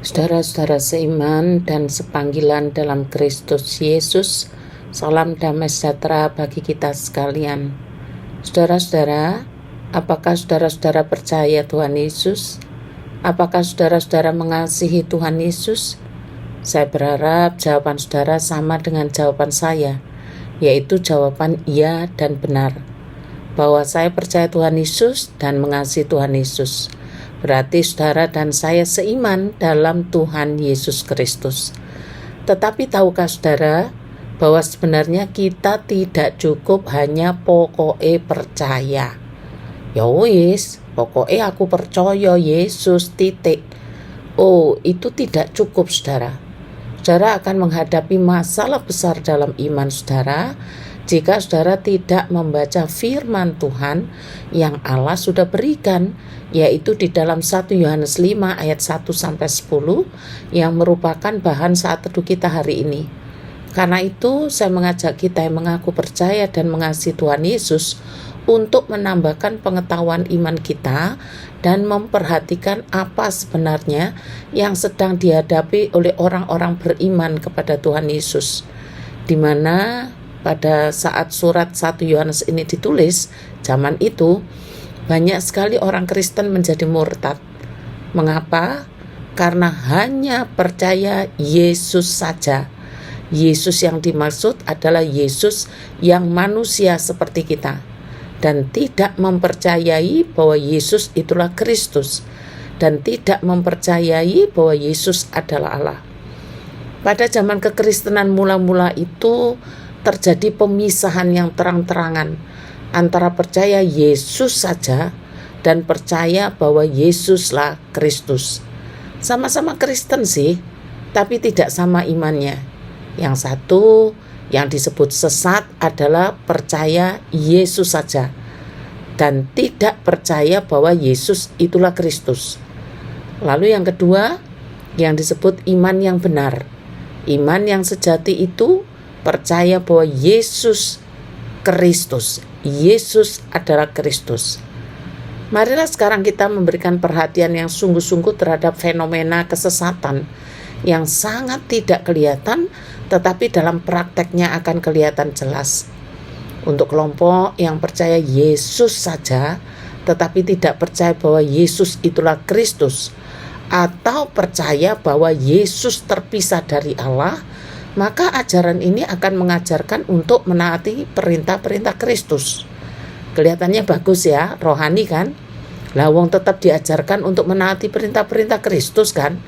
Saudara-saudara seiman dan sepanggilan dalam Kristus Yesus, salam damai sejahtera bagi kita sekalian. Saudara-saudara, apakah saudara-saudara percaya Tuhan Yesus? Apakah saudara-saudara mengasihi Tuhan Yesus? Saya berharap jawaban saudara sama dengan jawaban saya, yaitu jawaban iya dan benar. Bahwa saya percaya Tuhan Yesus dan mengasihi Tuhan Yesus. Berarti saudara dan saya seiman dalam Tuhan Yesus Kristus. Tetapi tahukah saudara bahwa sebenarnya kita tidak cukup hanya pokoknya percaya. Ya wis, pokoknya aku percaya Yesus titik. Oh, itu tidak cukup saudara. Saudara akan menghadapi masalah besar dalam iman saudara jika saudara tidak membaca firman Tuhan yang Allah sudah berikan, yaitu di dalam 1 Yohanes 5 ayat 1-10 yang merupakan bahan saat teduh kita hari ini. Karena itu saya mengajak kita yang mengaku percaya dan mengasihi Tuhan Yesus untuk menambahkan pengetahuan iman kita dan memperhatikan apa sebenarnya yang sedang dihadapi oleh orang-orang beriman kepada Tuhan Yesus, di mana pada saat surat 1 Yohanes ini ditulis, zaman itu banyak sekali orang Kristen menjadi murtad. Mengapa? Karena hanya percaya Yesus saja. Yesus yang dimaksud adalah Yesus yang manusia seperti kita, dan tidak mempercayai bahwa Yesus itulah Kristus, dan tidak mempercayai bahwa Yesus adalah Allah. Pada zaman kekristenan mula-mula itu terjadi pemisahan yang terang-terangan antara percaya Yesus saja dan percaya bahwa Yesuslah Kristus. Sama-sama Kristen sih, tapi tidak sama imannya. Yang satu yang disebut sesat adalah percaya Yesus saja dan tidak percaya bahwa Yesus itulah Kristus. Lalu yang kedua yang disebut iman yang benar. Iman yang sejati itu percaya bahwa Yesus Kristus. Yesus adalah Kristus. Marilah sekarang kita memberikan perhatian yang sungguh-sungguh terhadap fenomena kesesatan yang sangat tidak kelihatan, tetapi dalam prakteknya akan kelihatan jelas. Untuk kelompok yang percaya Yesus saja, tetapi tidak percaya bahwa Yesus itulah Kristus, atau percaya bahwa Yesus terpisah dari Allah, maka ajaran ini akan mengajarkan untuk menaati perintah-perintah Kristus. Kelihatannya bagus ya, rohani kan? Lawang tetap diajarkan untuk menaati perintah-perintah Kristus kan?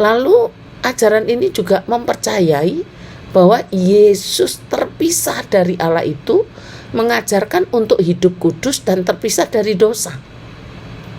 Lalu ajaran ini juga mempercayai bahwa Yesus terpisah dari Allah itu mengajarkan untuk hidup kudus dan terpisah dari dosa.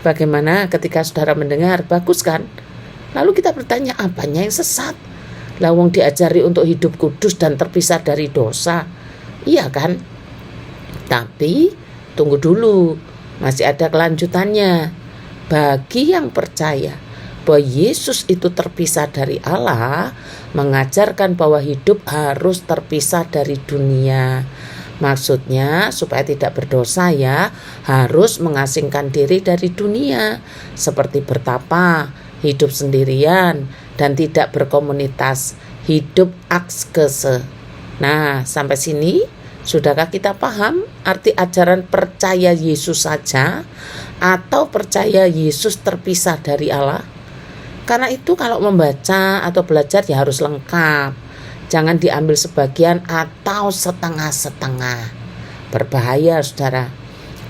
Bagaimana ketika saudara mendengar? Bagus kan? Lalu kita bertanya, apanya yang sesat? Lawang diajari untuk hidup kudus dan terpisah dari dosa. Iya kan? Tapi tunggu dulu, masih ada kelanjutannya. Bagi yang percaya bahwa Yesus itu terpisah dari Allah, mengajarkan bahwa hidup harus terpisah dari dunia. Maksudnya supaya tidak berdosa ya, harus mengasingkan diri dari dunia, seperti bertapa, hidup sendirian, dan tidak berkomunitas, hidup askese. Nah, sampai sini sudahkah kita paham arti ajaran percaya Yesus saja atau percaya Yesus terpisah dari Allah? Karena itu kalau membaca atau belajar ya harus lengkap. Jangan diambil sebagian atau setengah-setengah. Berbahaya saudara.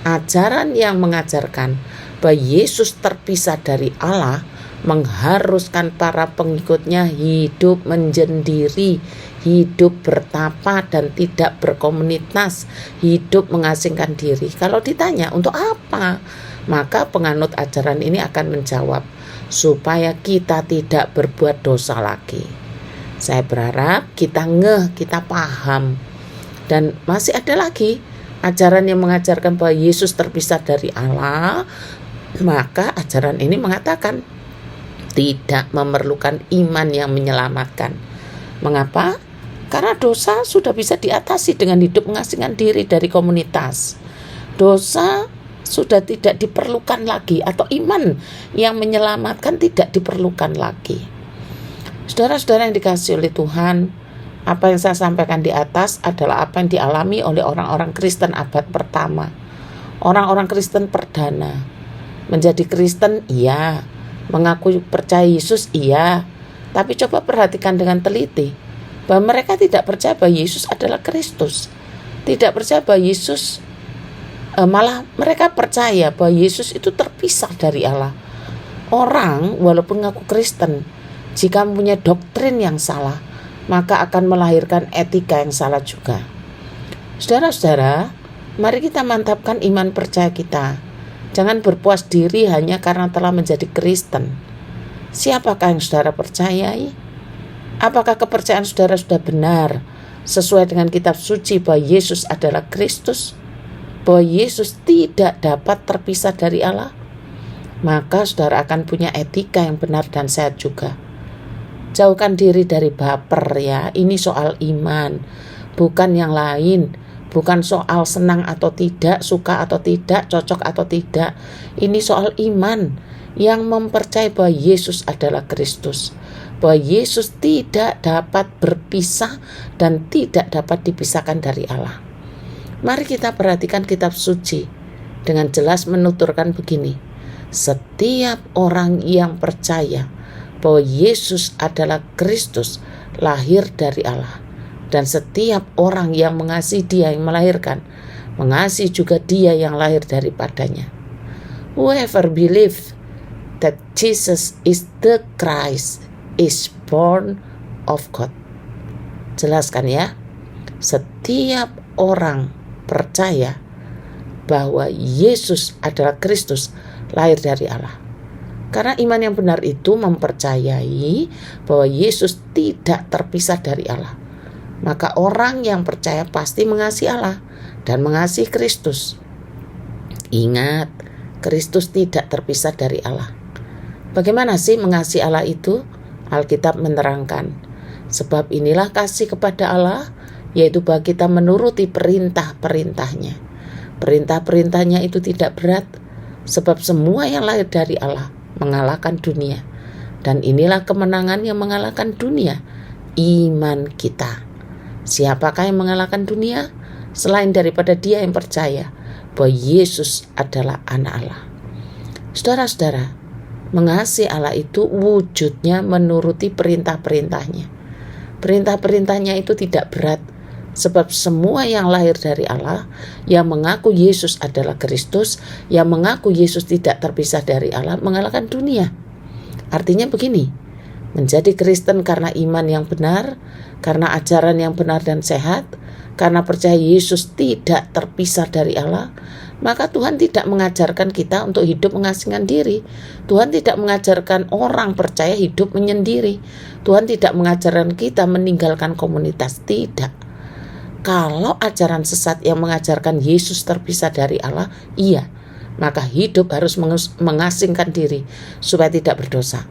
Ajaran yang mengajarkan bahwa Yesus terpisah dari Allah mengharuskan para pengikutnya hidup menyendiri, hidup bertapa dan tidak berkomunitas, hidup mengasingkan diri. Kalau ditanya untuk apa? Maka penganut ajaran ini akan menjawab, supaya kita tidak berbuat dosa lagi. Saya berharap kita kita paham. Dan masih ada lagi ajaran yang mengajarkan bahwa Yesus terpisah dari Allah. Maka ajaran ini mengatakan tidak memerlukan iman yang menyelamatkan. Mengapa? Karena dosa sudah bisa diatasi dengan hidup mengasingkan diri dari komunitas. Dosa sudah tidak diperlukan lagi, atau iman yang menyelamatkan tidak diperlukan lagi. Saudara-saudara yang dikasihi oleh Tuhan, apa yang saya sampaikan di atas adalah apa yang dialami oleh orang-orang Kristen abad pertama, orang-orang Kristen perdana. Menjadi Kristen iya, mengaku percaya Yesus iya, tapi coba perhatikan dengan teliti bahwa mereka tidak percaya bahwa Yesus adalah Kristus, tidak percaya bahwa Yesus, malah mereka percaya bahwa Yesus itu terpisah dari Allah. Orang walaupun ngaku Kristen, jika mempunyai doktrin yang salah, maka akan melahirkan etika yang salah juga. Saudara-saudara, mari kita mantapkan iman percaya kita. Jangan berpuas diri hanya karena telah menjadi Kristen. Siapakah yang saudara percayai? Apakah kepercayaan saudara sudah benar sesuai dengan kitab suci bahwa Yesus adalah Kristus? Bahwa Yesus tidak dapat terpisah dari Allah? Maka saudara akan punya etika yang benar dan sehat juga. Jauhkan diri dari baper ya. Ini soal iman, bukan yang lain. Bukan soal senang atau tidak, suka atau tidak, cocok atau tidak. Ini soal iman yang mempercayai bahwa Yesus adalah Kristus, bahwa Yesus tidak dapat berpisah dan tidak dapat dipisahkan dari Allah. Mari kita perhatikan kitab suci dengan jelas menuturkan begini: setiap orang yang percaya bahwa Yesus adalah Kristus lahir dari Allah, dan setiap orang yang mengasihi Dia yang melahirkan, mengasihi juga Dia yang lahir daripadanya. Whoever believes that Jesus is the Christ is born of God. Jelaskan ya. Setiap orang percaya bahwa Yesus adalah Kristus lahir dari Allah. Karena iman yang benar itu mempercayai bahwa Yesus tidak terpisah dari Allah. Maka orang yang percaya pasti mengasihi Allah dan mengasihi Kristus. Ingat, Kristus tidak terpisah dari Allah. Bagaimana sih mengasihi Allah itu? Alkitab menerangkan, sebab inilah kasih kepada Allah, yaitu bahwa kita menuruti perintah-perintahnya. Perintah-perintahnya itu tidak berat, sebab semua yang lahir dari Allah mengalahkan dunia. Dan inilah kemenangan yang mengalahkan dunia, iman kita. Siapakah yang mengalahkan dunia? Selain daripada dia yang percaya bahwa Yesus adalah anak Allah. Saudara-saudara, mengasihi Allah itu wujudnya menuruti perintah-perintahnya. Perintah-perintahnya itu tidak berat, sebab semua yang lahir dari Allah, yang mengaku Yesus adalah Kristus, yang mengaku Yesus tidak terpisah dari Allah, mengalahkan dunia. Artinya begini, menjadi Kristen karena iman yang benar, karena ajaran yang benar dan sehat, karena percaya Yesus tidak terpisah dari Allah, maka Tuhan tidak mengajarkan kita untuk hidup mengasingkan diri. Tuhan tidak mengajarkan orang percaya hidup menyendiri. Tuhan tidak mengajarkan kita meninggalkan komunitas, tidak. Kalau ajaran sesat yang mengajarkan Yesus terpisah dari Allah, iya, maka hidup harus mengasingkan diri supaya tidak berdosa.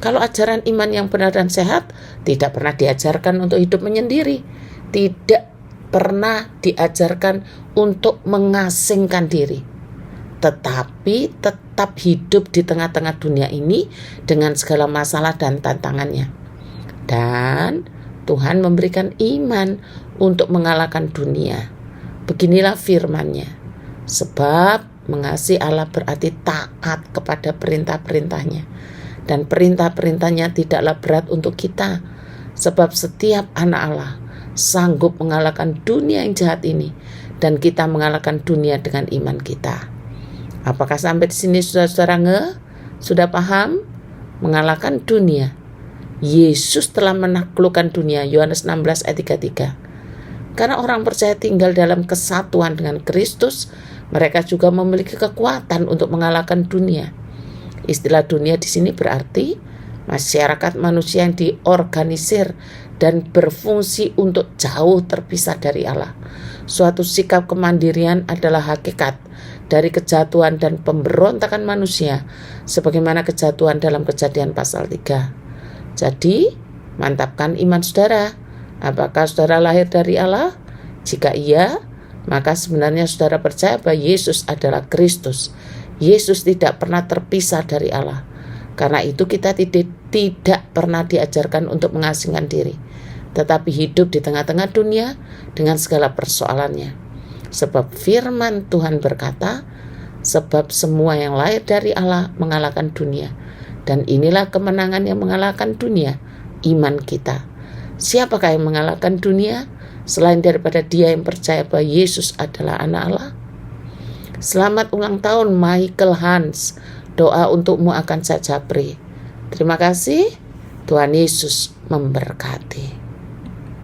Kalau ajaran iman yang benar dan sehat tidak pernah diajarkan untuk hidup menyendiri, tidak pernah diajarkan untuk mengasingkan diri, tetapi tetap hidup di tengah-tengah dunia ini dengan segala masalah dan tantangannya. Dan Tuhan memberikan iman untuk mengalahkan dunia. Beginilah firman-Nya, sebab mengasihi Allah berarti taat kepada perintah-perintahnya, dan perintah-perintahnya tidaklah berat untuk kita, sebab setiap anak Allah sanggup mengalahkan dunia yang jahat ini, dan kita mengalahkan dunia dengan iman kita. Apakah sampai di sini saudara-saudara sudah paham? Mengalahkan dunia. Yesus telah menaklukkan dunia, Yohanes 16 ayat 33. Karena orang percaya tinggal dalam kesatuan dengan Kristus, mereka juga memiliki kekuatan untuk mengalahkan dunia. Istilah dunia di sini berarti masyarakat manusia yang diorganisir dan berfungsi untuk jauh terpisah dari Allah. Suatu sikap kemandirian adalah hakikat dari kejatuhan dan pemberontakan manusia, sebagaimana kejatuhan dalam Kejadian pasal 3. Jadi, mantapkan iman saudara. Apakah saudara lahir dari Allah? Jika iya, Maka sebenarnya saudara percaya bahwa Yesus adalah Kristus. Yesus tidak pernah terpisah dari Allah. Karena itu kita tidak pernah diajarkan untuk mengasingkan diri, tetapi hidup di tengah-tengah dunia dengan segala persoalannya. Sebab firman Tuhan berkata, sebab semua yang lahir dari Allah mengalahkan dunia. Dan inilah kemenangan yang mengalahkan dunia, iman kita. Siapakah yang mengalahkan dunia selain daripada dia yang percaya bahwa Yesus adalah anak Allah? Selamat ulang tahun Michael Hans. Doa untukmu akan saya japri. Terima kasih. Tuhan Yesus memberkati.